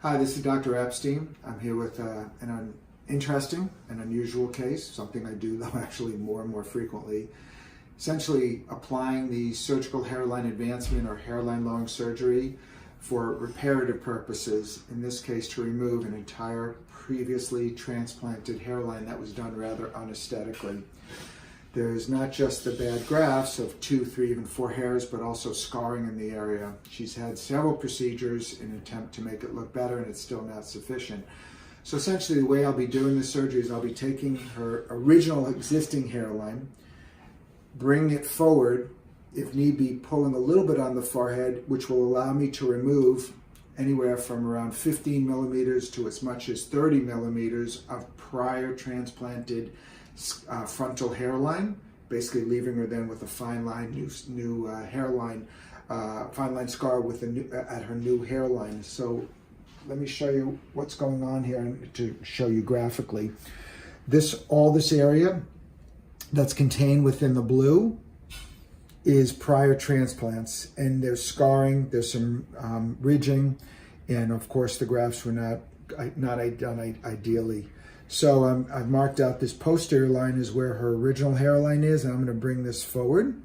Hi, this is Dr. Epstein. I'm here with an interesting and unusual case, something I do though actually more and more frequently. Essentially applying the surgical hairline advancement or hairline lowering surgery for reparative purposes, in this case to remove an entire previously transplanted hairline that was done rather unaesthetically. There's not just the bad grafts of 2, 3, even 4 hairs, but also scarring in the area. She's had several procedures in an attempt to make it look better, and it's still not sufficient. So essentially the way I'll be doing the surgery is I'll be taking her original existing hairline, bringing it forward, if need be pulling a little bit on the forehead, which will allow me to remove anywhere from around 15 millimeters to as much as 30 millimeters of prior transplanted frontal hairline, basically leaving her then with a fine line, new hairline, fine line scar with at her new hairline. So let me show you what's going on here to show you graphically. All this area that's contained within the blue is prior transplants, and there's scarring, there's some ridging, and of course the grafts were not done ideally. So I've marked out this posterior line is where her original hairline is, and I'm going to bring this forward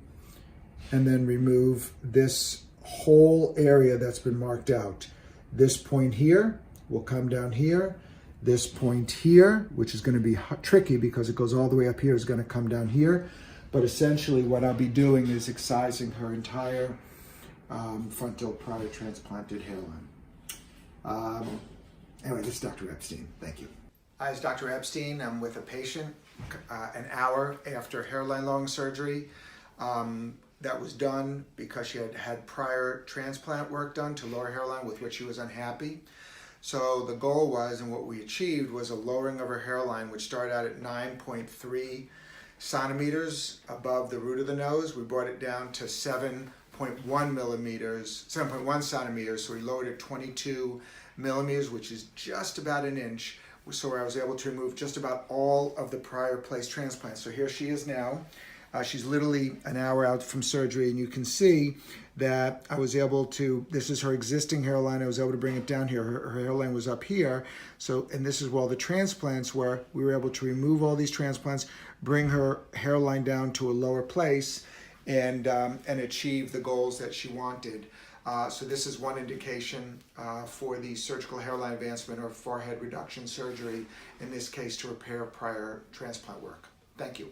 and then remove this whole area that's been marked out. This point here will come down here. This point here, which is going to be tricky because it goes all the way up here, is going to come down here. But essentially what I'll be doing is excising her entire frontal prior transplanted hairline. Anyway, this is Dr. Epstein. Thank you. Hi, it's Dr. Epstein. I'm with a patient an hour after hairline lowering surgery that was done because she had had prior transplant work done to lower hairline with which she was unhappy. So the goal was, and what we achieved, was a lowering of her hairline, which started out at 9.3 centimeters above the root of the nose. We brought it down to 7.1 centimeters. So we lowered it 22 millimeters, which is just about an inch. So I was able to remove just about all of the prior place transplants. So here she is now. She's literally an hour out from surgery, and you can see that I was able to, this is her existing hairline, I was able to bring it down here. Her hairline was up here. So, and this is where all the transplants were. We were able to remove all these transplants, bring her hairline down to a lower place, and achieve the goals that she wanted. So this is one indication for the surgical hairline advancement or forehead reduction surgery, in this case to repair prior transplant work. Thank you.